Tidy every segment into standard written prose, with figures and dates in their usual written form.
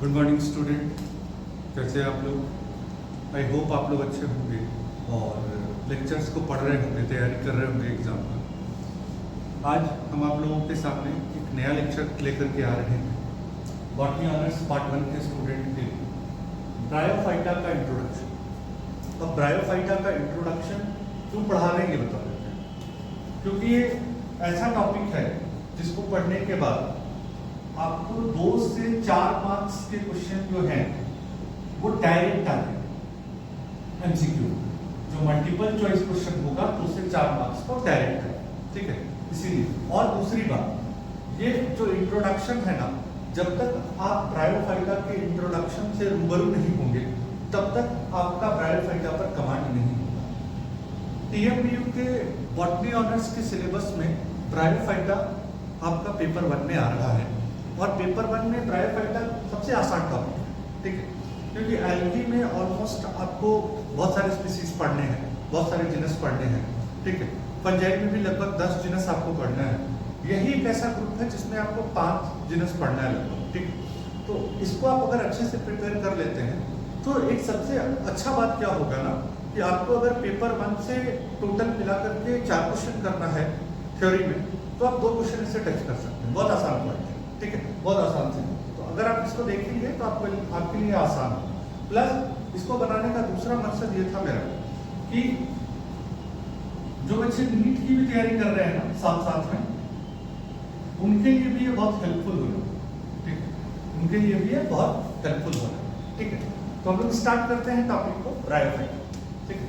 Good morning student, कैसे हैं आप लोग। आई होप आप लोग अच्छे होंगे और लेक्चर्स को पढ़ रहे होंगे, तैयारी कर रहे होंगे एग्ज़ाम का। आज हम आप लोगों के सामने एक नया लेक्चर लेकर के आ रहे हैं बॉटनी ऑनर्स पार्ट 1 के स्टूडेंट के लिए, ब्रायोफाइटा का इंट्रोडक्शन। अब ब्रायोफाइटा का इंट्रोडक्शन क्यों पढ़ा रहे हैं ये बता देते हैं, क्योंकि ये ऐसा टॉपिक है जिसको पढ़ने के बाद आपको 2 से 4 मार्क्स के क्वेश्चन जो हैं वो डायरेक्ट आते हैं। एमसीक्यू जो मल्टीपल चॉइस क्वेश्चन होगा 2 से 4 मार्क्स का डायरेक्ट है, ठीक है। इसीलिए और दूसरी बात, ये जो इंट्रोडक्शन है ना, जब तक आप ब्रायोफाइटा के इंट्रोडक्शन से रूबरू नहीं होंगे तब तक आपका ब्रायोफाइटा पर कमांड नहीं होगा। टीएमबीयू के बॉटनी ऑनर्स के सिलेबस में ब्रायोफाइटा आपका पेपर 1 में आ रहा है और पेपर 1 में ब्रायोफाइटा सबसे आसान टॉपिक है, ठीक है। क्योंकि एल्गी में ऑलमोस्ट आपको बहुत सारे स्पीसीज पढ़ने हैं, बहुत सारे जीनस पढ़ने हैं, ठीक है। फंजाई में भी लगभग 10 जीनस आपको पढ़ना है। यही एक ऐसा ग्रुप है जिसमें आपको 5 जीनस पढ़ना है लगभग, ठीक। तो इसको आप अगर अच्छे से प्रिपेयर कर लेते हैं तो एक सबसे अच्छा बात क्या होगा ना कि आपको अगर पेपर 1 से टोटल मिला करके 4 क्वेश्चन करना है थ्योरी में, तो आप 2 क्वेश्चन इससे टच कर सकते हैं। बहुत आसान पॉइंट है, ठीक है, बहुत आसान से। तो अगर आप इसको देखेंगे तो आपके लिए आसान हो। प्लस इसको बनाने का दूसरा मकसद ये था मेरा कि जो बच्चे नीट की भी तैयारी कर रहे हैं ना साथ साथ में, उनके लिए भी ये बहुत हेल्पफुल होगा, ठीक है। उनके लिए भी ये बहुत हेल्पफुल होगा, ठीक है। तो हम लोग स्टार्ट करते हैं टॉपिक को, ब्रायोफाइटा, ठीक है।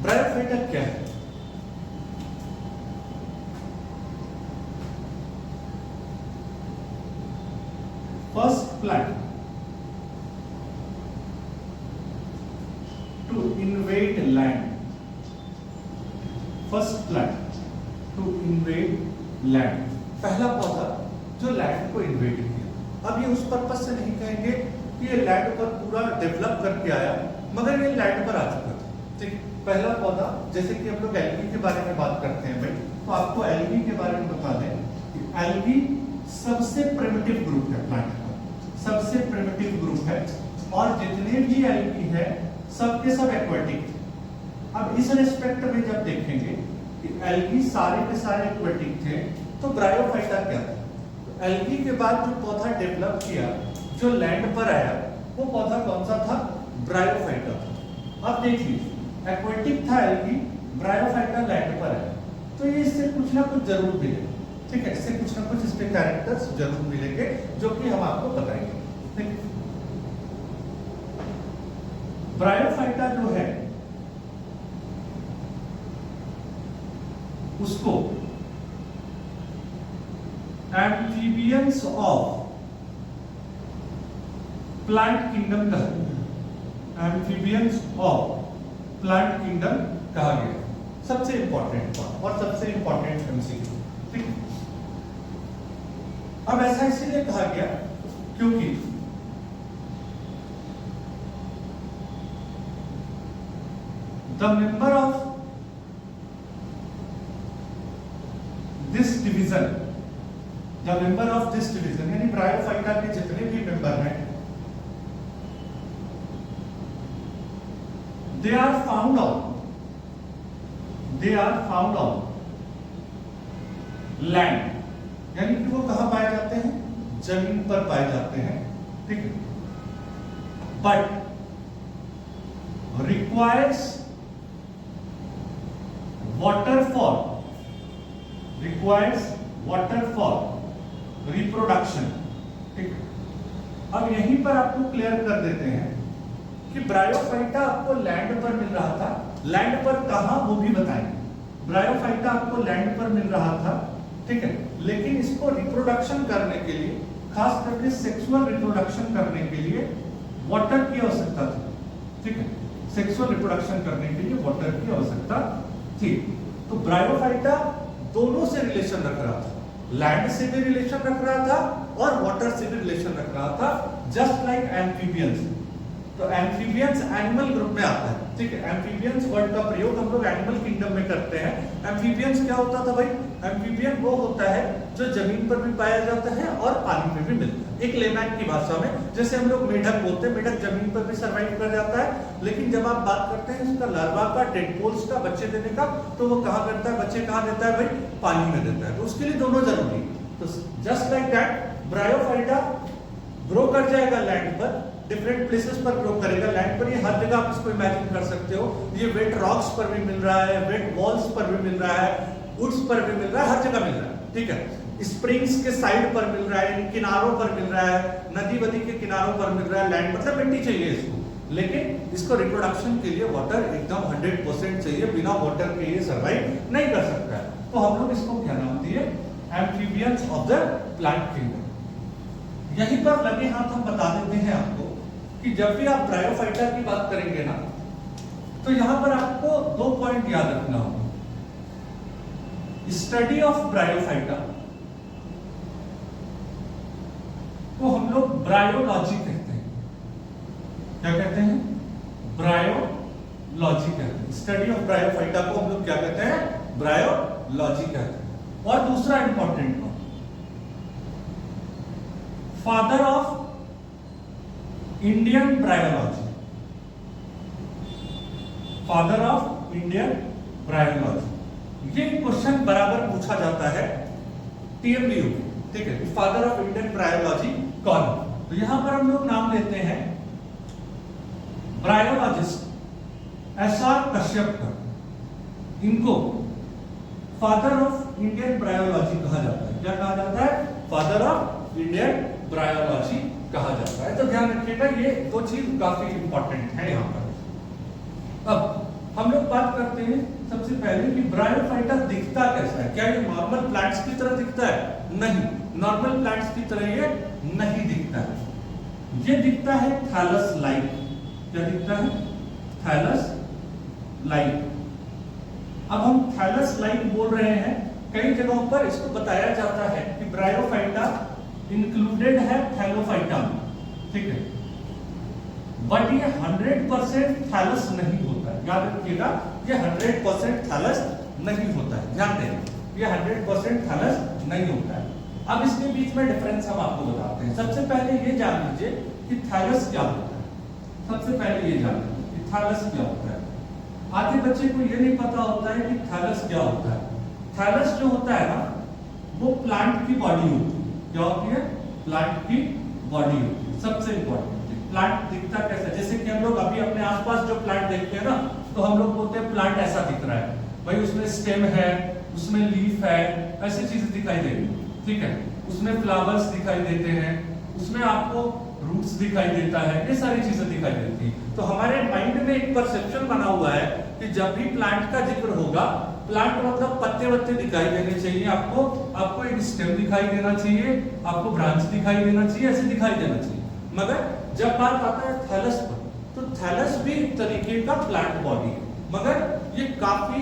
ब्रायोफाइटा क्या है? First plant to invade land, first plant to invade land, पहला पौधा जो लैंड को इन्वेड किया। अब ये उस पर्पस से नहीं कहेंगे कि ये लैंड पर पूरा डेवलप करके आया, मगर ये लैंड पर आ चुका था, ठीक। पहला पौधा, जैसे कि हम लोग एल्गी के बारे में बात करते हैं भाई, तो आपको एल्गी के बारे में बता दें कि एल्गी सबसे प्रिमिटिव ग्रुप है प्लांट का, सबसे प्रिमिटिव ग्रुप है, और जितने भी एल्गी है सब के सब एक्वेटिक। अब इस रेस्पेक्ट में जब देखेंगे कि एल्गी सारे के सारे एक्वेटिक थे, तो ब्रायोफाइटा क्या था? तो एल्गी के बाद जो पौधा डेवलप किया, जो लैंड पर आया, वो पौधा कौन सा था? ब्रायोफाइटा था। अब देख लीजिए, एक्वेटिक था एल्गी, ब्रायोफाइटा लैंड पर है, तो ये इससे कुछ ना कुछ जरूर मिलेगा, ठीक है। इससे कुछ ना कुछ इसके कैरेक्टर्स जरूर मिलेंगे जो कि हम आपको बताएंगे, ठीक। ब्रायोफाइटा जो है उसको एम्फीबियंस ऑफ प्लांट किंगडम कहते हैं, एम्फीबियंस ऑफ प्लांट किंगडम कहा गया। सबसे इंपॉर्टेंट पॉइंट और सबसे इंपॉर्टेंट एमसीक्यू, ठीक है। अब ऐसा इसीलिए कहा गया क्योंकि the member of this division, the member of this division यानी ब्रायोफाइटा के जितने भी मेंबर हैं, they are found on land, यानी कि वो कहां पाए जाते हैं? जमीन पर पाए जाते हैं, ठीक है। But requires water for reproduction, ठीक है। अब यहीं पर आपको क्लियर कर देते हैं कि ब्रायोफाइटा आपको लैंड पर मिल रहा था, लैंड पर कहां वो भी बताएंगे। ब्रायोफाइटा आपको लैंड पर मिल रहा था, ठीक है, लेकिन इसको रिप्रोडक्शन करने के लिए, खास करके सेक्सुअल रिप्रोडक्शन करने के लिए वाटर की आवश्यकता थी, ठीक है। सेक्सुअल रिप्रोडक्शन करने के लिए वाटर की आवश्यकता थी। तो ब्रायोफाइटा दोनों से रिलेशन रख रहा था, लैंड से भी रिलेशन रख रहा था और वाटर से भी रिलेशन रख रहा था, जस्ट लाइक एम्फीबियंस। तो एम्फीबियंस एनिमल ग्रुप में आता है, ठीक है। एम्फीबियंस वर्ड का प्रयोग हम लोग एनिमल किंगडम में करते हैं। एम्फीबियंस क्या होता था भाई? एम्फीबियन वो होता है जो जमीन पर भी पाया जाता है और पानी में भी मिलता है। एक लेमैन की भाषा में जैसे हम लोग मेढक बोलते हैं, मेढक जमीन पर भी सर्वाइव कर जाता है, लेकिन जब आप बात करते हैं उसका लार्वा का, टेडपोल्स का, बच्चे देने का, तो वो कहाँ करता है? बच्चे कहाँ देता है भाई? पानी में देता है। तो उसके लिए दोनों जरूरी है। तो just like that bryophyta grow कर जाएगा लैंड पर, डिफरेंट प्लेसेस पर ग्रो करेगा। लैंड पर ये हर जगह आप इसको इमेजिन कर सकते हो, ये वेट रॉक्स पर भी मिल रहा है, वेट वॉल्स पर भी मिल रहा है, वुड्स पर भी मिल रहा है, हर जगह मिल रहा है, ठीक है। स्प्रिंग्स के साइड पर मिल रहा है, यानी किनारों पर मिल रहा है, नदी वदी के किनारों पर मिल रहा है। लैंड मतलब मिट्टी चाहिए इसको, लेकिन इसको रिप्रोडक्शन के लिए वाटर एकदम 100% चाहिए, बिना वाटर के ये सर्वाइव नहीं कर सकता है। तो हम लोग इसको क्या नाम दिए? Amphibians of the plant kingdom. यहीं पर लगे हाथ हम बता देते हैं आपको कि जब भी आप ब्रायोफाइटा की बात करेंगे ना, तो यहां पर आपको 2 पॉइंट याद रखना होगा। स्टडी ऑफ ब्रायोफाइटा को हम लोग ब्रायोलॉजी कहते हैं। क्या कहते हैं? ब्रायोलॉजी कहते हैं। स्टडी ऑफ ब्रायोफाइटा को हम लोग क्या कहते हैं? ब्रायोलॉजी कहते हैं। और दूसरा important point, father of Indian bryology, father of Indian bryology. ये क्वेश्चन बराबर पूछा जाता है टीएमबीयू में, ठीक है। फादर ऑफ इंडियन ब्रायोलॉजी कौन? तो यहां पर हम लोग नाम लेते हैं ब्रायोलॉजिस्ट एसआर कश्यप का। इनको फादर ऑफ इंडियन ब्रायोलॉजी कहा जाता है। क्या कहा जाता है? फादर ऑफ इंडियन ब्रायोलॉजी कहा जाता है। तो ध्यान रखिएगा, ये 2 चीज काफी इंपॉर्टेंट है यहां पर। अब हम लोग बात करते हैं सबसे पहले कि ब्रायोफाइटा दिखता कैसा है। क्या ये नॉर्मल प्लांट्स की तरह दिखता है? नहीं, नॉर्मल प्लांट्स की तरह ये नहीं दिखता है। ये दिखता है थैलस लाइक। क्या दिखता है? Thallus like. अब हम थैलस लाइक बोल रहे हैं, कई जगहों पर इसको बताया जाता है कि ब्रायोफाइटा इंक्लूडेड है थैलोफाइटा में, ठीक है। बट ये 100% थैलस नहीं होता है। याद रखिएगा, ये 100% थैलस नहीं होता है। ध्यान दें, ये 100% थैलस नहीं होता है। अब इसके बीच में डिफरेंस हम आपको बताते हैं। सबसे पहले ये जान लीजिए कि थैलस क्या होता है। सबसे पहले ये जान लीजिए कि थैलस क्या होता है। आधे बच्चे को ये नहीं पता होता है कि थैलस क्या होता है। थैलस जो होता है ना, वो प्लांट की बॉडी होती है। क्या होती है? प्लांट की बॉडी होती है। सबसे इंपॉर्टेंट, प्लांट दिखता कैसा? जैसे कि हम लोग अभी अपने आसपास जो प्लांट देखते हैं ना, तो हम लोग बोलते हैं प्लांट ऐसा दिख रहा है भाई, उसमें स्टेम है, उसमें लीफ है, ऐसी चीजें दिखाई देंगी, ठीक है। उसमें फ्लावर्स दिखाई देते हैं, उसमें आपको रूट्स दिखाई देता है, ये सारी चीजें दिखाई देती हैं। तो हमारे माइंड में एक परसेप्शन बना हुआ है कि जब भी प्लांट का जिक्र होगा, प्लांट मतलब पत्ते वत्ते दिखाई देने चाहिए आपको एक स्टेम दिखाई देना चाहिए, आपको ब्रांच दिखाई देना चाहिए, ऐसे दिखाई देना चाहिए। मगर जब बात आता है थैलस पर, तो थैलस भी एक तरीके का प्लांट बॉडी है, मगर ये काफी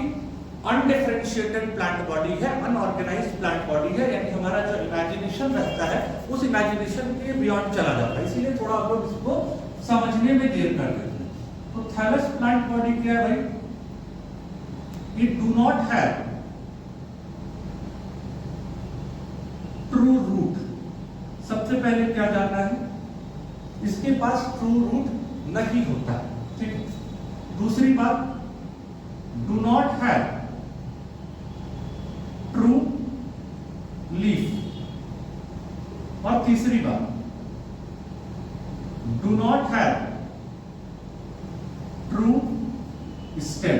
अनडिफरेंशिएटेड प्लांट बॉडी है, अनऑर्गेनाइज्ड प्लांट बॉडी है। यानी हमारा जो इमेजिनेशन रहता है उस इमेजिनेशन के बियॉन्ड चला जाता है, इसीलिए थोड़ा आप लोग इसको समझने में देर कर देते हैं। तो थैलस प्लांट बॉडी क्या है भाई? It do not have true root. सबसे पहले क्या जानना है? इसके पास ट्रू रूट नहीं होता है, ठीक। दूसरी बात, do not have true leaf. और तीसरी बात, do not have true stem.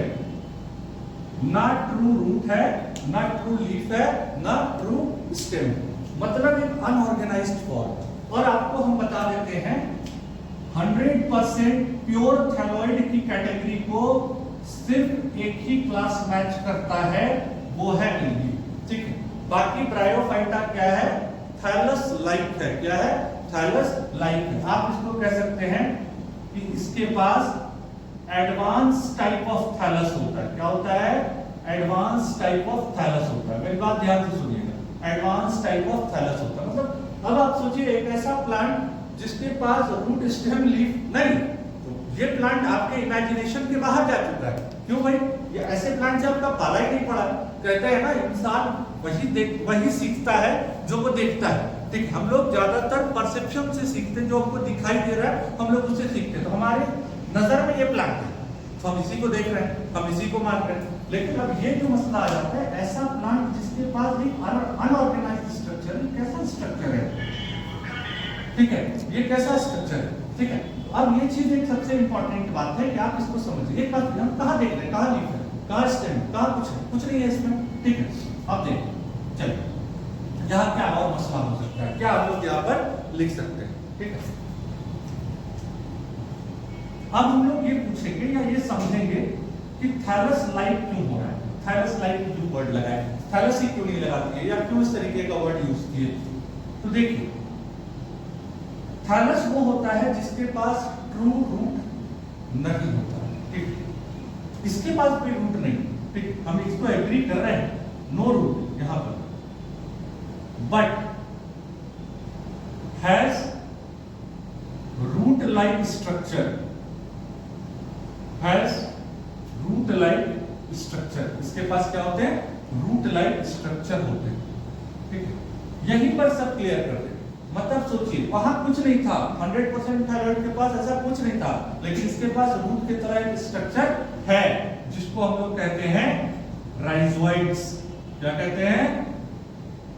ना ट्रू रूट है, ना ट्रू लीफ है, ना ट्रू स्टेम, मतलब एक अनऑर्गेनाइज्ड फॉर्म। और आपको हम बता देते हैं 100% प्योर थैलोइड की कैटेगरी को सिर्फ एक ही क्लास मैच करता है, वो है एल्गी, ठीक है। बाकी ब्रायोफाइटा क्या है? थैलस लाइक है। क्या है? थैलस लाइक है। आप इसको कह सकते हैं कि इसके पास एडवांस टाइप ऑफ थैलस होता है। क्या होता है? एडवांस टाइप ऑफ थैलस होता है। मेरी बात ध्यान से सुनिएगा, एडवांस टाइप ऑफ थैलस होता है। मतलब अब आप सोचिए एक ऐसा प्लांट जिसके पास रूट स्टेम लीफ नहीं, तो ये प्लांट आपके इमेजिनेशन के बाहर जा चुका है। क्यों भाई? ये ऐसे प्लांट से आपका पाला ही नहीं पड़ा। कहते हैं ना, इंसान वही सीखता है जो वो देखता है। ठीक, हम लोग ज्यादातर परसेप्शन से सीखते हैं, जो हमको दिखाई दे रहा है हम लोग उससे सीखते हैं। तो हमारे नजर में ये प्लांट है तो हम इसी को देख रहे हैं, हम इसी को मान रहे हैं। लेकिन अब ये जो मसला आ जाता है, ऐसा प्लांट जिसके पास एक अनऑर्गेनाइज्ड स्ट्रक्चर, कैसा स्ट्रक्चर है? ठीक है, ये कैसा स्ट्रक्चर है? ठीक है, अब ये चीज एक सबसे इंपॉर्टेंट बात है कि आप इसको समझिए। हम कहाँ देख रहे हैं, कहाँ लिख रहे हैं, कहाँ स्टैंड, कहाँ कुछ नहीं है इसमें। ठीक है, अब देखिए, चलिए यहाँ क्या और मसला हो सकता है, क्या आप लोग यहाँ पर लिख सकते हैं। ठीक है, अब हम लोग ये पूछेंगे या ये समझेंगे कि थैलस लाइक क्यों हो रहा है। थैलस लाइक क्यों वर्ड लगाए, थैलस ही क्यों नहीं लगा दिए, या क्यों इस तरीके का वर्ड यूज किए। तो देखिए, थैलस वो होता है जिसके पास ट्रू रूट नहीं होता। ठीक, इसके पास कोई रूट नहीं। ठीक, हम इसको एग्री कर रहे हैं, नो रूट यहां पर, but has root like structure, has root like structure. इसके पास क्या होते हैं? रूट लाइक स्ट्रक्चर होते हैं। ठीक है, यहीं पर सब क्लियर कर दे। मतलब सोचिए, वहां कुछ नहीं था, 100% थायराइड के पास ऐसा कुछ नहीं था, लेकिन इसके पास रूट की तरह एक स्ट्रक्चर है जिसको हम लोग कहते हैं राइजोइड्स। क्या कहते हैं?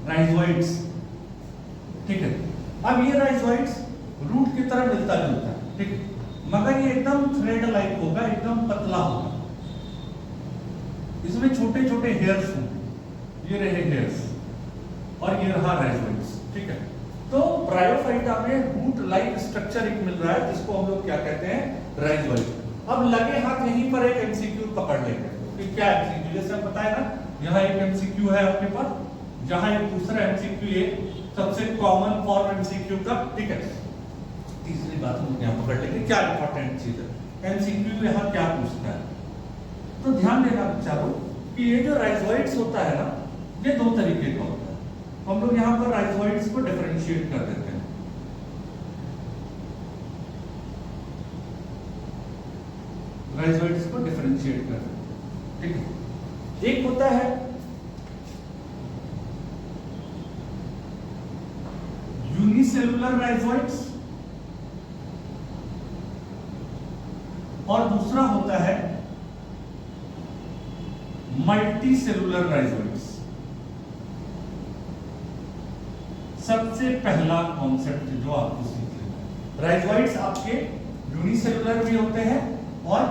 राइजोइड्स। ठीक है, अब ये राइजोइड्स रूट की तरह मिलता जुलता है। ठीक है, मगर ये एकदम थ्रेड लाइक होगा, एकदम पतला होगा। इसमें छोटे छोटे हेयर्स होंगे, ये रहे हेयर्स और ये रहा राइजोइड्स। ठीक है, तो ब्रायोफाइटा में रूट लाइक स्ट्रक्चर एक मिल रहा है जिसको हम लोग क्या कहते हैं? राइजोइड। अब लगे हाथ यहीं पर एक एमसीक्यू पकड़ लेंगे कि क्या एमसीक्यू, जैसे हम बताए ना, यहाँ एक एमसीक्यू है आपके पास, जहां एक दूसरा एमसीक्यू, ये सबसे कॉमन फॉर्म एमसीक्यू का। ठीक है, तीसरी बात हम यहाँ पकड़ लेंगे, क्या इंपॉर्टेंट चीज है एमसीक्यू यहाँ क्या पूछता है। तो ध्यान देना बच्चों कि ये जो राइजोइड्स होता है ना, ये दो तरीके का होता है। हम लोग यहाँ पर राइजोइड्स को डिफरेंशिएट कर देते हैं। राइजोइड्स को डिफरेंशिएट कर देते हैं। ठीक है, एक होता है यूनिसेलुलर राइजोइड्स और दूसरा होता है मल्टीसेलुलर राइजोइड्स। सबसे पहला कॉन्सेप्ट जो आपको सीखना है, राइजोइड्स आपके यूनिसेलुलर भी होते हैं और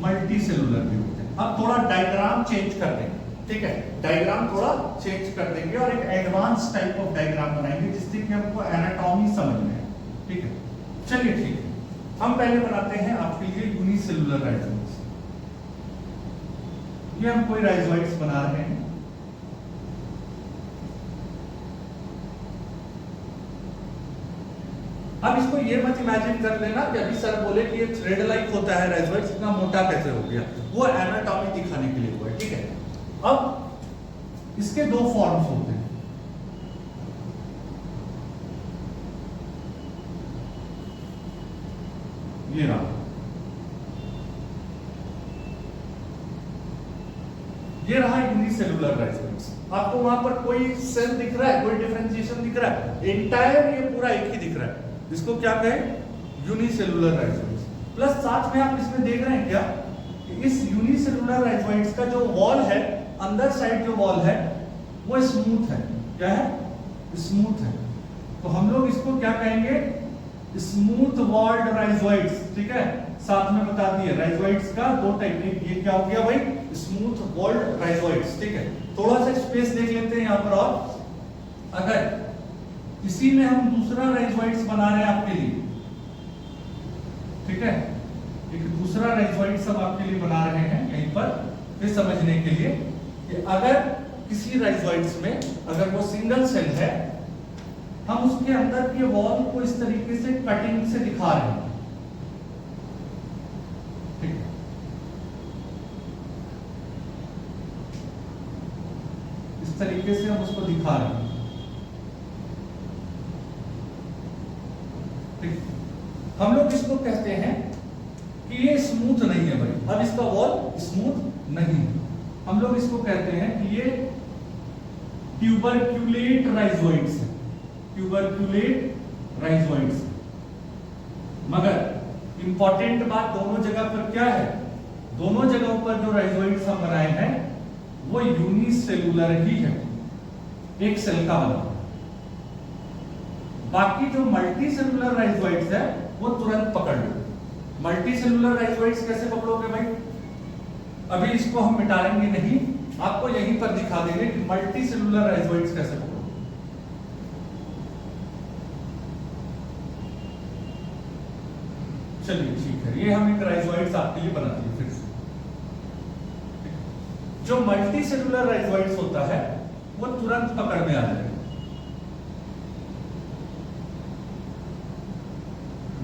मल्टीसेलुलर भी होते हैं। अब थोड़ा डायग्राम चेंज कर देंगे। ठीक है, डायग्राम थोड़ा चेंज कर देंगे और एक एडवांस टाइप ऑफ डायग्राम बनाएंगे जिससे कि हमको एनाटॉमी समझ में आए। ठीक है, चलिए ठीक है, हम पहले बनाते हैं आपके लिए यूनिसेलुलर राइजोइड्स। ये हम कोई राइजोइड्स बना रहे हैं। अब इसको ये मत इमेजिन कर लेना कि अभी सर बोले कि ये थ्रेड लाइक होता है राइजोइड्स, इतना मोटा कैसे हो गया, वो एनाटॉमी दिखाने के लिए हुआ है। ठीक है, अब इसके दो फॉर्म्स होते हैं। ये रहा, ये रहा यूनिसेलुलर राइजोइड्स। आपको वहां पर कोई सेल दिख रहा है, कोई डिफरेंशिएशन दिख रहा है? एंटायर ये पूरा एक ही दिख रहा है, इसको क्या कहें? Unicellular rhizoids. प्लस साथ में आप इसमें देख रहे हैं क्या कि इस यूनिसेलुलर राइजोइड्स का जो वॉल है, अंदर साइड जो वॉल है वो स्मूथ है। क्या है? स्मूथ है। तो हम लोग इसको क्या कहेंगे? Smooth walled rhizoids. ठीक है, साथ में बता दिए राइजोइड्स का दो टाइप, ये क्या हो गया भाई? Smooth walled rhizoids. ठीक है, थोड़ा सा स्पेस देख लेते हैं यहाँ पर। और अगर इसी में हम दूसरा राइजोइड्स बना रहे हैं आपके लिए, ठीक है, एक दूसरा राइजोइड्स हम आपके लिए बना रहे हैं यहीं पर, ये समझने के लिए कि अगर किसी राइजोइड्स में अगर वो सिंगल सेल है, हम उसके अंदर के वॉल को इस तरीके से कटिंग से दिखा रहे हैं। ठीक है, इस तरीके से हम उसको दिखा रहे हैं। ठीक, हम लोग इसको कहते हैं स्मूथ नहीं है भाई, अब इसका वॉल स्मूथ नहीं है। हम लोग इसको कहते हैं कि ये ट्यूबरक्यूलेट राइजोइड्स है, ट्यूबरक्यूलेट राइजोइड्स। मगर इंपॉर्टेंट बात दोनों जगह पर क्या है, दोनों जगहों पर जो राइजोइड्स हम बनाए हैं वो यूनिसेलुलर ही है, एक सेल का बना। बाकी जो मल्टी सेलुलर राइजोइड्स है वो तुरंत पकड़ लो। मल्टी सेलुलर राइजोइड्स कैसे पकड़ोगे भाई, अभी इसको हम मिटाएंगे नहीं, आपको यहीं पर दिखा देंगे कि मल्टी सेलुलर राइजोइड्स कैसे पकड़ोगे। चलिए ठीक है, ये हम एक राइजोइड्स आपके लिए बना दिए फिर से। जो मल्टी सेलुलर राइजोइड्स होता है वो तुरंत पकड़ में आ जाएगा।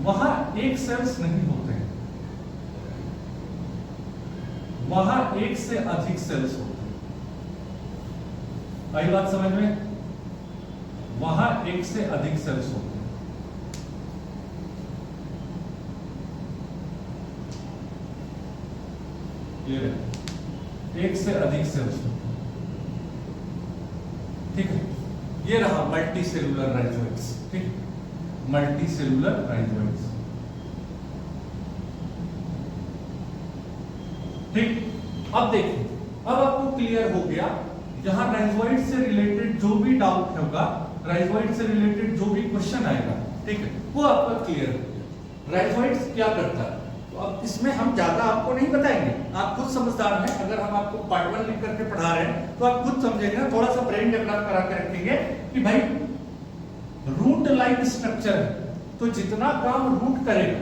वहां एक सेल्स नहीं होते हैं, वहां एक से अधिक सेल्स होते हैं। आई बात समझ में, वहां एक से अधिक सेल्स होते हैं। ये एक से अधिक सेल्स होते हैं, ठीक है। ये रहा मल्टी सेलुलर राइजोइड्स, ठीक है, मल्टी सेलुलर राइजोइड्स, ठीक। अब देखिए, अब आपको क्लियर हो गया, यहां राइजोइड से रिलेटेड जो भी डाउट होगा, राइजोइड से रिलेटेड जो भी क्वेश्चन आएगा, ठीक है, वो आपका क्लियर हो गया। राइजोइड्स क्या करता है, तो अब इसमें हम ज्यादा आपको नहीं बताएंगे, आप खुद समझदार हैं। अगर हम आपको पार्ट 1 लिख करके पढ़ा रहे हैं तो आप खुद समझेंगे ना, थोड़ा सा ब्रेन डेवलप करा के रखेंगे कि भाई रूट लाइक स्ट्रक्चर है, तो जितना काम रूट करेगा,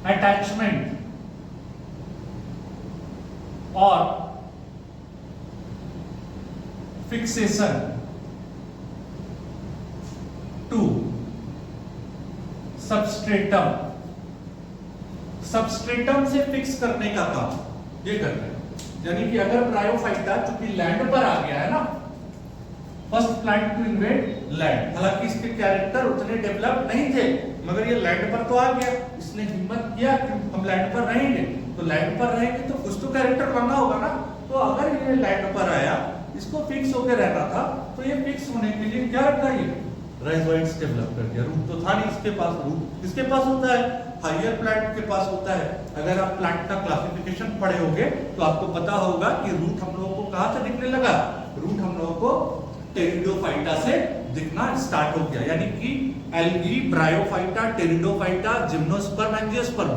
अटैचमेंट और फिक्सेशन टू सबस्ट्रेटम, सबस्ट्रेटम से फिक्स करने का काम ये करते हैं। यानी कि अगर ब्रायोफाइटा चूंकि लैंड पर आ गया है ना, first plant to invade land, हालांकि इसके कैरेक्टर उतने डेवलप नहीं थे, मगर ये लैंड पर तो आ गया, इसने हिम्मत किया कि हम लैंड पर रहेंगे, तो लैंड पर रहेंगे तो कुछ तो कैरेक्टर बनना होगा ना। तो अगर ये लैंड पर आया, इसको फिक्स होकर रहना था, तो ये फिक्स होने के लिए क्या रखा, ये राइजोइड्स डेवलप कर दिया। रूट तो था नहीं इसके पास, रूट किसके पास होता है, हायर प्लांट के पास होता है। अगर आप प्लांट का क्लासिफिकेशन पढ़े होंगे तो आपको पता होगा कि रूट हम लोगों को कहां से दिखने लगा, रूट हम लोगों को टेरिडोफाइटा से दिखना स्टार्ट हो गया। यानी कि algae, bryophyta, pteridophyta, gymnosperm, angiosperm.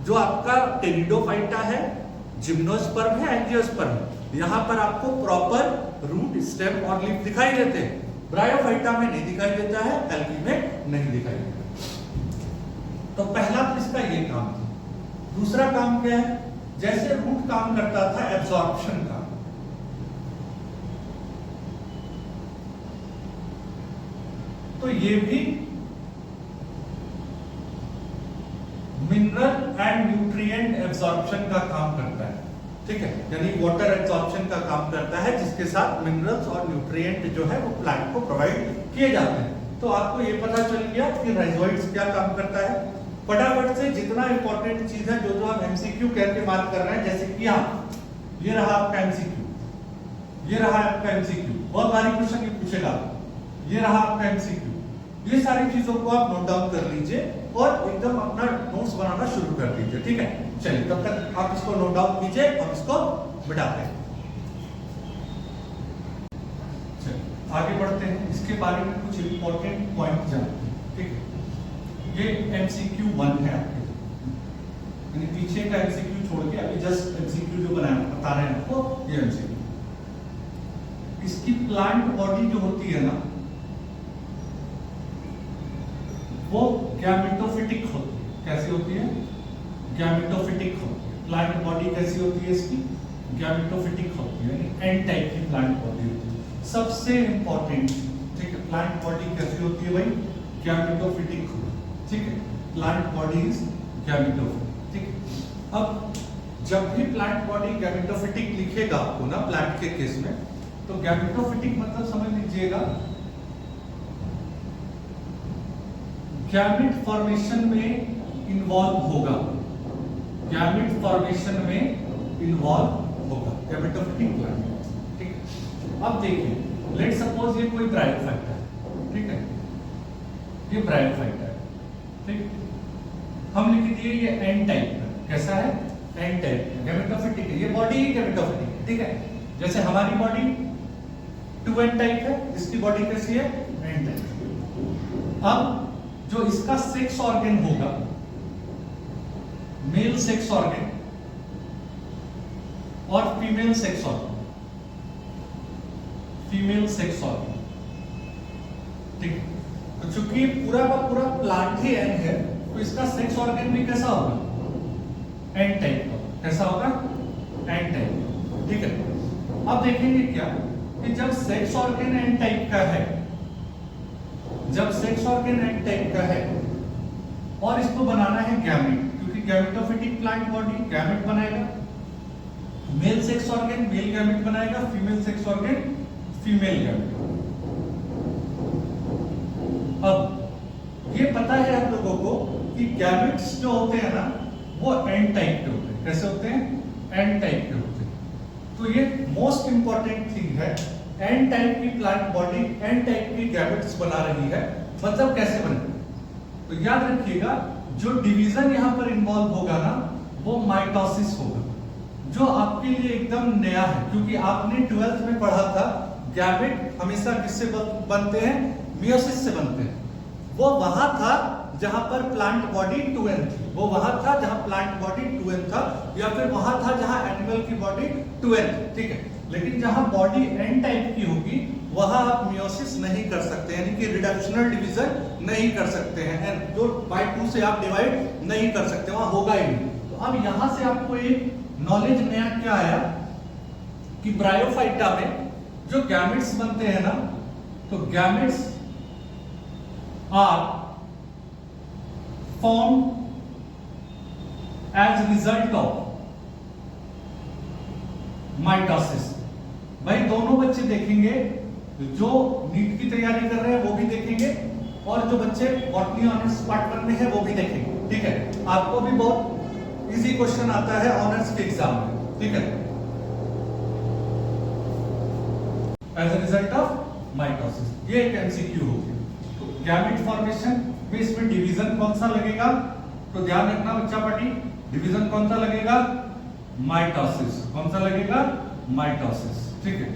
जो आपका टेरिडोफाइटा है, जिम्नोस्पर्म है, एंजियोस्पर्म, यहां पर आपको प्रॉपर रूट, स्टेम और लीफ दिखाई देते हैं। ब्रायोफाइटा में नहीं दिखाई देता है, एल्गी में नहीं दिखाई देता। तो पहला तो इसका ये काम था। दूसरा काम क्या है, जैसे रूट काम करता था एब्जॉर्प्शन का, तो ये भी मिनरल एंड न्यूट्रिएंट एब्जॉर्प्शन का काम करता है, ठीक है। यानी वाटर एब्जॉर्प्शन का काम करता है, जिसके साथ मिनरल्स और न्यूट्रिएंट जो है वो प्लांट को प्रोवाइड किए जाते हैं। तो आपको ये पता चल गया कि राइजोइड्स क्या काम करता है। फटाफट से जितना इंपॉर्टेंट चीज है, जो हम एमसीक्यू करके मार्क कर रहे हैं, जैसे कि ये रहा आपका एमसीक्यू, ये रहा आपका एमसीक्यू, बहुत भारी क्वेश्चन ये पूछेगा, ये रहा आपका एमसीक्यू। ये सारी चीजों को आप नोट डाउन कर लीजिए और एकदम अपना नोट्स बनाना शुरू कर दीजिए, ठीक है। चलिए तब तक आप इसको नोट डाउन कीजिए, हम इसको मिटाते हैं। चलिए आगे बढ़ते हैं, इसके बारे में कुछ इंपॉर्टेंट पॉइंट जानते हैं, ठीक है। ये एमसीक्यू 1 है आपके, यानी पीछे का एमसीक्यू छोड़ के अभी जस्ट एमसीक्यू जो बनाया बता रहे हैं आपको, ये एमसीक्यू। इसकी प्लांट बॉडी जो होती है ना, वो गैमेटोफिटिक होती है। कैसी होती है, गैमेटोफिटिक होती है। प्लांट बॉडी कैसी होती है इसकी, गैमेटोफिटिक होती है, यानी एन टाइप की प्लांट बॉडी होती है। सबसे इंपॉर्टेंट, ठीक है, प्लांट बॉडी कैसी होती है भाई, गैमेटोफिटिक होती है, ठीक है। प्लांट बॉडी इज गैमेटोफिटिक, ठीक है। अब जब भी प्लांट बॉडी गैमेटोफिटिक लिखेगा आपको ना प्लांट के केस में, तो गैमेटोफिटिक मतलब समझ लीजिएगा गैमेट फॉर्मेशन में इन्वॉल्व होगा, गैमेट फॉर्मेशन में इन्वॉल्व होगा गैमेटोफिटिक प्लांट। ठीक है, अब देखिए लेट सपोज ये कोई ब्रायोफाइटा है, ठीक है, ये ब्रायोफाइटा है, ठीक, हम लिख दिए ये एन टाइप का, कैसा है, एन टाइप का गैमेटोफिटिक है, ये बॉडी ही गैमेटोफिटिक है, ठीक है, जैसे हमारी बॉडी 2n टाइप है, इसकी बॉडी कैसी है, n टाइप। अब जो इसका सेक्स ऑर्गन होगा, मेल सेक्स ऑर्गन और female sex organ, female sex organ, ठीक है, तो चूंकि पूरा का पूरा प्लांट ही n है, तो इसका सेक्स ऑर्गन भी कैसा होगा, n टाइप का, कैसा होगा, n टाइप, ठीक है। अब देखेंगे क्या कि जब सेक्स ऑर्गन एन टाइप का है, जब सेक्स ऑर्गन एन टाइप का है और इसको बनाना है गैमेट, क्योंकि गैमेटोफिटिक प्लांट बॉडी गैमेट बनाएगा, male sex organ male gamete बनाएगा, female sex organ female gamete. अब ये पता है आप लोगों को कि गैमेट्स जो होते हैं ना वो एन टाइप के होते हैं, कैसे होते हैं, एन टाइप के होते हैं। तो ये मोस्ट इंपॉर्टेंट थिंग है, एन टाइप की प्लांट बॉडी एन टाइप की गैमेट्स बना रही है, मतलब कैसे बने, तो याद रखिएगा जो डिवीजन यहां पर इन्वॉल्व होगा ना वो माइटोसिस होगा, जो आपके लिए एकदम नया है, क्योंकि आपने 12th में पढ़ा था गैमेट हमेशा किससे बनते हैं, मियोसिस से बनते हैं। वो वहां था जहां पर प्लांट बॉडी 2n थी, वो वहां था जहां प्लांट बॉडी 2n था, या फिर वहां था जहां एनिमल की बॉडी 2n, ठीक है। लेकिन जहां बॉडी n टाइप की होगी वहां आप मियोसिस नहीं कर सकते, यानी कि रिडक्शनल डिवीजन नहीं कर सकते हैं, जो बाय 2 से आप डिवाइड नहीं कर सकते, वहां होगा ही नहीं। तो अब यहां से आपको एक नॉलेज नया क्या आया कि ब्रायोफाइटा में जो गैमेट्स बनते हैं ना, तो gametes are formed as result of mitosis। भाई दोनों बच्चे देखेंगे, जो नीट की तैयारी कर रहे हैं वो भी देखेंगे, और जो बच्चे बॉटनी ऑनर्स पार्ट 1 में है वो भी देखेंगे, ठीक है। आपको भी बहुत इजी क्वेश्चन आता है ऑनर्स के एग्जाम में, ठीक है, as a result of mitosis, ये एक एमसीक्यू होगी। तो गैमेट फॉर्मेशन में इसमें डिवीजन कौन सा लगेगा, तो ध्यान रखना बच्चा पार्टी, डिवीजन कौन सा लगेगा, माइटोसिस, कौन सा लगेगा, माइटोसिस, ठीक है।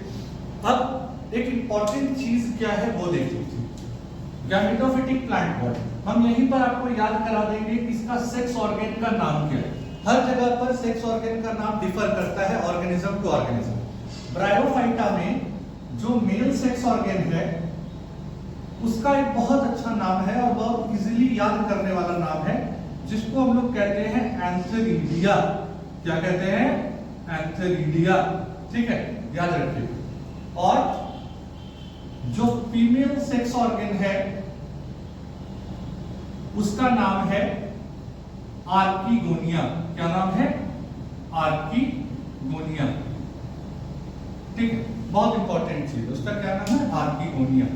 अब एक इंपॉर्टेंट चीज क्या है वो देख लीजिए, गैमेटोफिटिक प्लांट बॉडी, हम यहीं पर आपको याद करा देंगे कि इसका सेक्स ऑर्गन का नाम क्या है। हर जगह पर सेक्स ऑर्गन का नाम डिफर करता है ऑर्गेनिज्म टू ऑर्गेनिज्म। ब्रायोफाइटा में जो मेल सेक्स ऑर्गन है उसका एक बहुत अच्छा नाम है और बहुत इजीली याद करने वाला नाम है, जिसको हम लोग कहते हैं एंथेरिडिया। क्या कहते हैं, एंथेरिडिया, ठीक है, याद रखिए। और जो फीमेल सेक्स ऑर्गन है उसका नाम है आर्किगोनिया। क्या नाम है, आर्किगोनिया, ठीक है, बहुत इंपॉर्टेंट चीज, उसका क्या नाम है, आर्किगोनिया।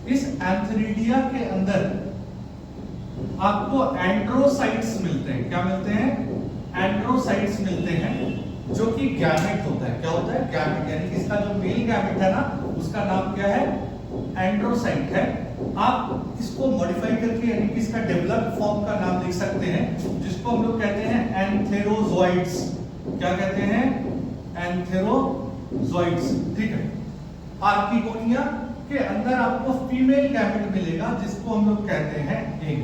इस एंथेरिडिया के अंदर आपको एंड्रोसाइट्स मिलते हैं, क्या मिलते हैं, एंड्रोसाइट्स मिलते हैं, जो कि गैमेट होता है। क्या होता है, गैमेट, यानी कि इसका जो मेल गैमेट है ना उसका नाम क्या है, एंड्रोसाइट है। आप इसको मॉडिफाई करके यानी कि इसका डेवलप्ड फॉर्म का नाम लिख सकते हैं, जिसको हम लोग कहते हैं एंथेरोजोइड्स। क्या कहते हैं, एंथेरोजोइड्स, ठीक है। आर्किगोनिया के अंदर आपको फीमेल गैमेट मिलेगा, जिसको हम लोग कहते हैं एग।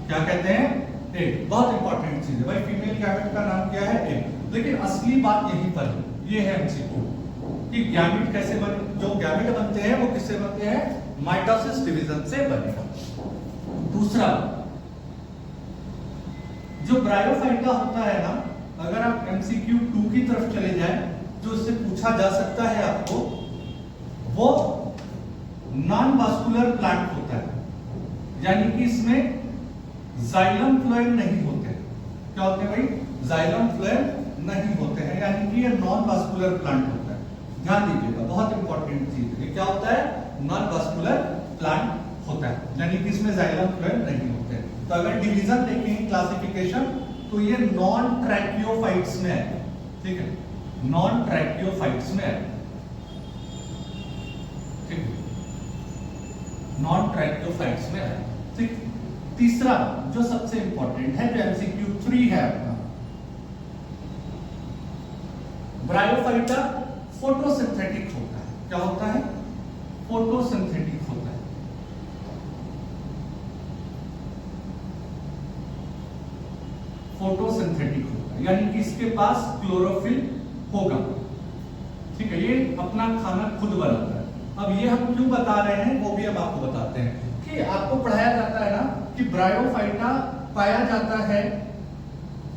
क्या कहते हैं, एग। बहुत इंपॉर्टेंट चीज है भाई, फीमेल गैमेट का नाम क्या है, एग। लेकिन असली बात यहीं पर है, ये है एमसीक्यू कि गैमेट कैसे बने, जो गैमेट बनते हैं वो किससे बनते हैं, माइटोसिस डिवीजन से बनेगा। दूसरा, जो ब्रायोफाइटा होता है ना, अगर आप एमसीक्यू 2 की तरफ चले जाएं, जो इससे पूछा जा सकता है आपको, वो नॉन वास्कुलर प्लांट होता है, यानी कि इसमें जाइलम फ्लोएम नहीं होते। क्या होते हैं भाई, जाइलम फ्लोएम नहीं होते हैं, यानी कि ये नॉन वास्कुलर प्लांट होता है। ध्यान दीजिएगा, बहुत इंपॉर्टेंट चीज है, क्या होता है, नॉन वास्कुलर प्लांट होता है, यानी कि इसमें जाइलम फ्लोएम नहीं होते हैं। तो अगर डिवीजन देखेंगे क्लासिफिकेशन तो ये नॉन ट्रैकियोफाइट्स में है, ठीक है, नॉन ट्रैकियोफाइट्स में है, ठीक है, नॉन ट्रैकियोफाइट्स में है, ठीक। तीसरा जो सबसे इंपॉर्टेंट है, जो एमसीक्यू 3 है अपना, ब्रायोफाइटा फोटोसिंथेटिक होता है। क्या होता है? फोटोसिंथेटिक होता है। फोटोसिंथेटिक होता है, यानी कि इसके पास क्लोरोफिल होगा, ठीक है, ये अपना खाना खुद बनाता है। अब ये हम क्यों बता रहे हैं वो भी हम आपको बताते हैं कि आपको पढ़ाया जाता है ना कि ब्रायोफाइटा पाया जाता है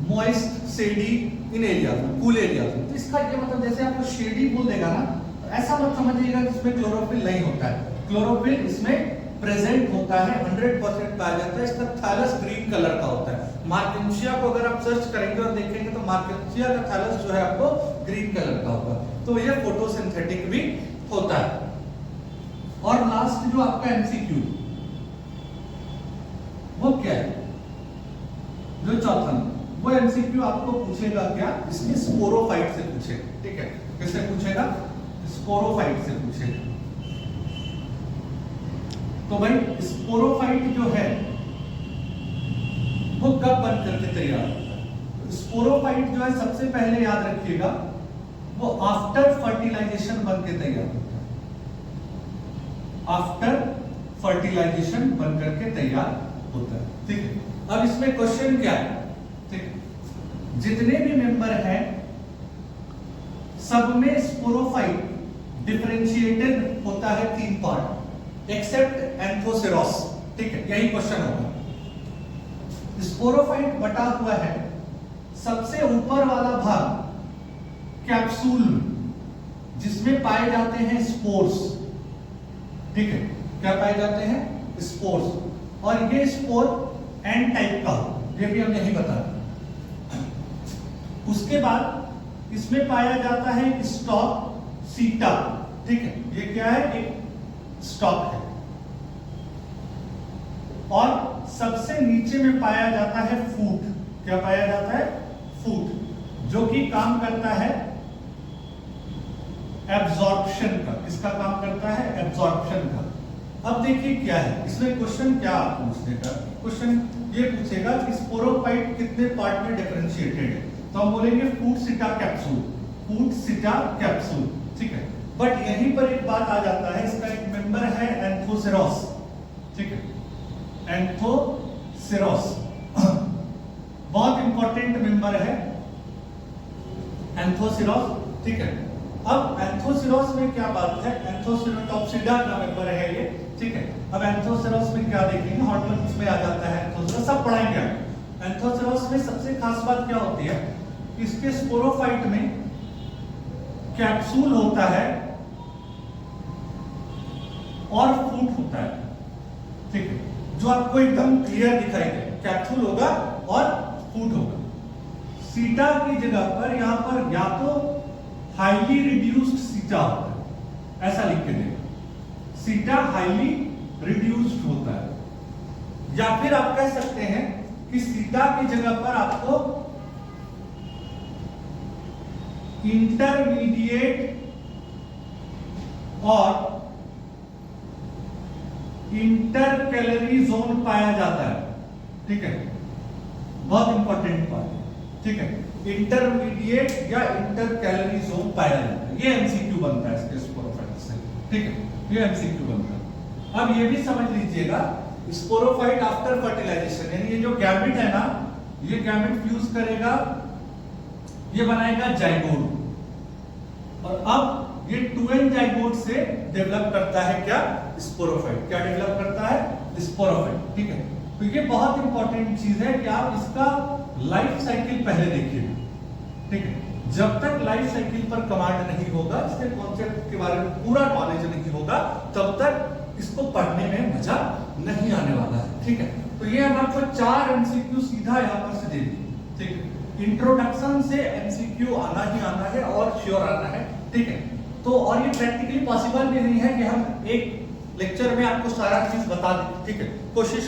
मॉइस्ट शेडी इन एरिया में, कूल एरिया में। तो इसका ये मतलब जैसे आपको शेडी बोल देगा ना, तो ऐसा मत समझिएगा कि इसमें क्लोरोफिल नहीं होता है। क्लोरोफिल इसमें प्रेजेंट होता है, 100% पाया जाता है। इसका थैलस ग्रीन कलर का होता है। मार्केंशिया को अगर आप सर्च करेंगे और देखेंगे तो मार्केंशिया का थैलस जो है आपको ग्रीन कलर का होगा। तो ये फोटोसिंथेटिक भी होता है। और लास्ट जो आपका एमसीक्यू वो क्या है, जो चौथा वो एमसीक्यू आपको पूछेगा क्या, इसमें स्पोरोफाइट से पूछेगा, ठीक है। किससे पूछेगा? स्पोरोफाइट से पूछेगा। तो भाई स्पोरोफाइट जो है वो कब बन करके तैयार होता है? स्पोरोफाइट जो है सबसे पहले याद रखिएगा वो आफ्टर फर्टिलाइजेशन बन के तैयार होता है। आफ्टर फर्टिलाइजेशन बन करके तैयार होता है, ठीक है। अब इसमें क्वेश्चन क्या है, ठीक, जितने भी मेंबर हैं सब में स्पोरोफाइट डिफरेंशिएटेड होता है 3 पार्ट एक्सेप्ट एंथोसेरोस, ठीक है, यही क्वेश्चन होगा। स्पोरोफाइट बटा हुआ है सबसे ऊपर वाला भाग कैप्सूल जिसमें पाए जाते हैं स्पोर्स, ठीक है, क्या पाए जाते हैं? स्पोर्स। और ये स्पोर एन टाइप का हो, ये भी हम यही बताया। उसके बाद इसमें पाया जाता है स्टॉक सीटा, ठीक है, ये क्या है? एक स्टॉक है। और सबसे नीचे में पाया जाता है फूट। क्या पाया जाता है? फूट, जो कि काम करता है एब्जॉर्प्शन का। किसका काम करता है? एब्जॉर्प्शन का। अब देखिए क्या है इसमें क्वेश्चन, क्या पूछने का क्वेश्चन ये पूछेगा कि स्पोरोफाइट कितने पार्ट में डिफरेंशिएटेड है। तो हम बोलेंगे फूट सीटा कैप्सूल, फूट सीटा कैप्सूल, ठीक है। बट यहीं पर एक बात आ जाता है, इसका एक मेंबर है एंथोसेरोस, ठीक है, एंथोसेरोस बहुत इंपॉर्टेंट मेंबर है एंथोसेरोस, ठीक है। अब एंथोसेरोस में क्या बात है, एंथोसेरोटॉप्सिडा का मेंबर है ये, ठीक है। अब एंथोसेरोस में क्या देखेंगे, हॉर्मोन्स में आ जाता है एंथोसेरोस, सब पढ़ाएंगे। एंथोसेरोस में सबसे खास बात क्या होती है, इसके स्पोरोफाइट में कैप्सूल होता है और फूट होता है, ठीक है, जो आपको एकदम क्लियर दिखाई दे, कैप्सूल होगा और फूट होगा। सीटा की जगह पर यहां पर या तो हाईली रिड्यूस्ड सीटा होता है, ऐसा लिख के देगा, सीटा हाईली रिड्यूस्ड होता है। या फिर आप कह सकते हैं कि सीटा की जगह पर आपको इंटरमीडिएट और इंटर कैलोरी जोन पाया जाता है, ठीक है, बहुत इंपॉर्टेंट बात है, ठीक है। इंटरमीडिएट या इंटर कैलोरी जोन पाया जाता है, ये एमसीक्यू बनता है इसके स्पोरोफाइट से, ठीक है, ये एमसीक्यू बनता है। अब ये भी समझ लीजिएगा स्पोरोफाइट आफ्टर फर्टिलाइजेशन, यानी ये जो गैमेट है ना, ये गैमेट फ्यूज करेगा, ये बनाएगा जाइगोट, और अब ये 2n जाइगोट से डेवलप करता है क्या? स्पोरोफाइट। क्या डेवलप करता है? स्पोरोफाइट, ठीक है। तो ये बहुत इंपॉर्टेंट चीज है कि आप इसका लाइफ साइकिल पहले देखिए, ठीक है। जब तक लाइफ साइकिल पर कमांड नहीं होगा, इसके कॉन्सेप्ट के बारे में पूरा नॉलेज नहीं होगा, तब तक इसको पढ़ने में मजा नहीं आने वाला है, ठीक है। तो ये हम आपको 4 एमसीक्यू सीधा यहाँ पर से दे दिए, ठीक है। इंट्रोडक्शन से एमसीक्यू आना ही आना है और श्योर आना है, ठीक है। तो और ये प्रैक्टिकली पॉसिबल भी नहीं है कि हम एक लेक्चर में आपको सारा चीज बता दें, ठीक है। कोशिश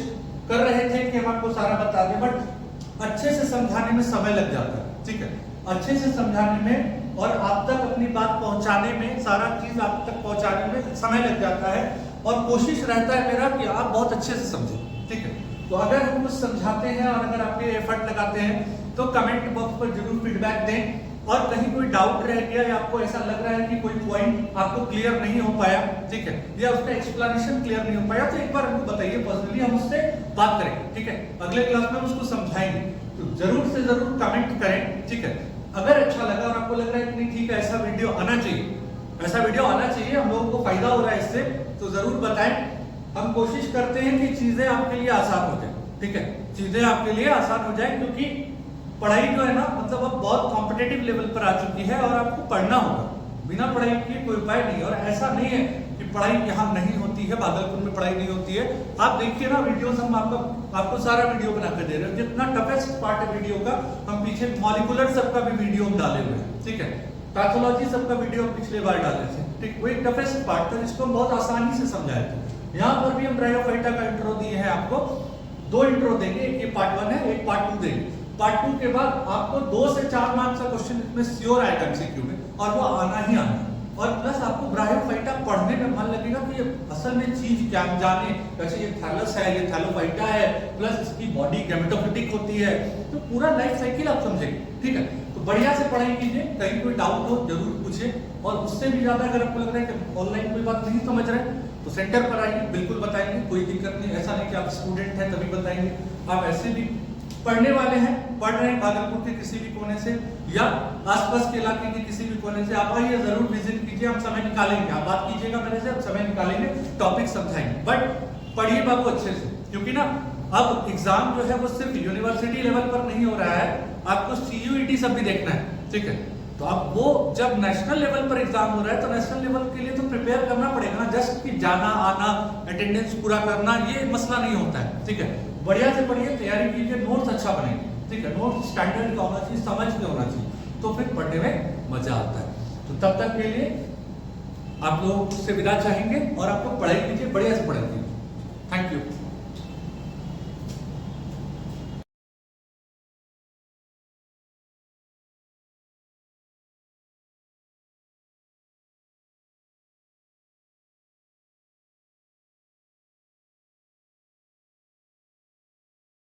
कर रहे थे कि हम आपको सारा बता दें, बट अच्छे से समझाने में समय लग जाता है, ठीक है, अच्छे से समझाने में और आप तक अपनी बात पहुंचाने में, सारा चीज आप तक पहुंचाने में समय लग जाता है, और कोशिश रहता है मेरा कि आप बहुत अच्छे से समझें, ठीक है। तो अगर हम कुछ समझाते हैं और अगर आप ये एफर्ट लगाते हैं तो कमेंट बॉक्स पर जरूर फीडबैक दें, और कहीं कोई डाउट रह गया या आपको ऐसा लग रहा है कि कोई पॉइंट आपको क्लियर नहीं हो पाया, ठीक है, या उसका एक्सप्लेनेशन क्लियर नहीं हो पाया, तो एक बार हमको बताइए, पर्सनली हम उससे बात करेंगे, ठीक है, अगले क्लास में उसको समझाएंगे। तो जरूर से जरूर कमेंट करें, ठीक है। अगर अच्छा लगा और आपको लग रहा है कि नहीं ठीक है, ऐसा वीडियो आना चाहिए, ऐसा वीडियो आना चाहिए, हम लोगों को फायदा हो रहा है इससे, तो जरूर बताएं। हम कोशिश करते हैं कि चीजें आपके लिए आसान हो जाए, ठीक है, चीजें आपके लिए आसान हो जाए, क्योंकि पढ़ाई जो है ना, मतलब अब बहुत कॉम्पिटेटिव लेवल पर आ चुकी है और आपको पढ़ना होगा, बिना पढ़ाई के कोई उपाय नहीं। और ऐसा नहीं है कि पढ़ाई यहाँ नहीं होती है, भागलपुर में पढ़ाई नहीं होती है। आप देखिए ना वीडियोस, हम आपको सारा वीडियो बना कर दे रहे हैं, जितना टफेस्ट पार्ट है वीडियो का, हम पीछे मॉलिक्यूलर सबका भी वीडियो हम डाले हुए हैं, ठीक है, पैथोलॉजी सबका वीडियो पिछले बार डाले थे, ठीक, वो एक टफेस्ट पार्ट था जिसको हम बहुत आसानी से समझाए थे। यहाँ पर भी हम ब्रायोफाइटा का इंट्रो दिए हैं आपको, 2 इंट्रो देंगे, एक ये पार्ट 1 है, एक पार्ट 2 देंगे। पार्ट 2 के बाद आपको 2 से 4 मार्क्स का क्वेश्चन इसमें श्योर आएगा एमसीक्यू में, और वो आना ही आना, और प्लस आपको ब्रायोफाइटा पढ़ने में मन लगेगा कि ये असल में चीज क्या, हम जाने वैसे ये थैलस है, ये थैलोफाइटा है, प्लस इसकी बॉडी गैमेटोफिटिक होती है, तो पूरा लाइफ साइकिल आप समझेंगे, ठीक है। तो बढ़िया से पढ़ाई कीजिए, कहीं कोई डाउट हो जरूर पूछिए, और उससे भी ज्यादा अगर आपको लग रहा है कि ऑनलाइन कोई बात नहीं समझ रहे तो सेंटर पर आइए, बिल्कुल बताएंगे, कोई दिक्कत नहीं। ऐसा नहीं कि आप स्टूडेंट हैं तभी बताएंगे, आप ऐसे भी पढ़ने वाले हैं, पढ़ रहे हैं भागलपुर के किसी भी कोने से या आसपास के इलाके के किसी भी कोने से, आप आइए, जरूर विजिट कीजिए, हम समय निकालेंगे, आप बात कीजिएगा मेरे से, हम समय निकालेंगे, टॉपिक समझाएंगे, बट पढ़िए बाबू अच्छे से, क्योंकि ना अब एग्जाम जो है वो सिर्फ यूनिवर्सिटी लेवल पर नहीं हो रहा है, आपको CUET सब भी देखना है, ठीक है। तो अब वो जब नेशनल लेवल पर एग्जाम हो रहा है तो नेशनल लेवल के लिए तो प्रिपेयर करना पड़ेगा ना, जस्ट कि जाना आना अटेंडेंस पूरा करना ये मसला नहीं होता है, ठीक है। बढ़िया से पढ़िए, तैयारी कीजिए, नोट्स अच्छा बनेंगे, ठीक है, नोट्स स्टैंडर्ड का होना चाहिए, समझ के होना चाहिए, तो फिर पढ़ने में मजा आता है। तो तब तक के लिए आप लोग से विदा चाहेंगे, और आप लोग पढ़ाई कीजिए, बढ़िया से पढ़ाई कीजिए। Thank you.